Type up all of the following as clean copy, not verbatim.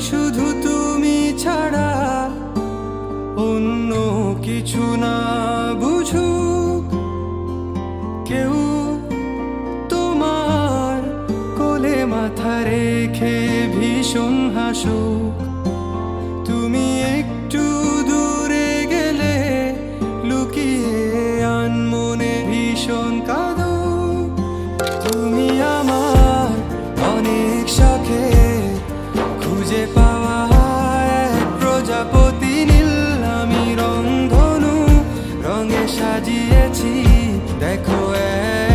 শুধু তুমি ছাড়া অন্য কিছু না বুঝুক কেউ, তোমার কোলে মাথা রেখে ভীষণ হাসুক। তুমি একটু দূরে গেলে লুকিয়ে আনমনে ভীষণ কাঁদুক। তুমি আমার অনেক শখে খুঁজে পাওয়া এক প্রজাপতি নীল। আমি রংধনু রঙে সাজিয়েছি, দেখো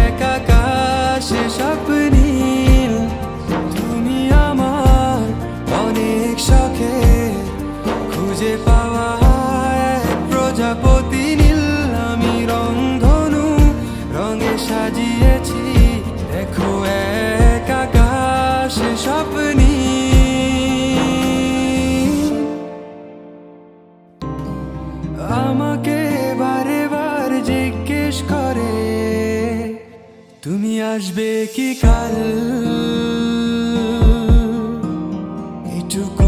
এক আকাশে স্বপ্নীল। তুমি আমার অনেক শখে খুঁজে পাওয়া এক প্রজাপতি নীল। আমি রংধনু রঙে সাজিয়েছি, দেখো এক আকাশে স্বপ্নীল। আমাকে বারে বার জিজ্ঞেস করে তুমি আসবে কি কাল, এটুকু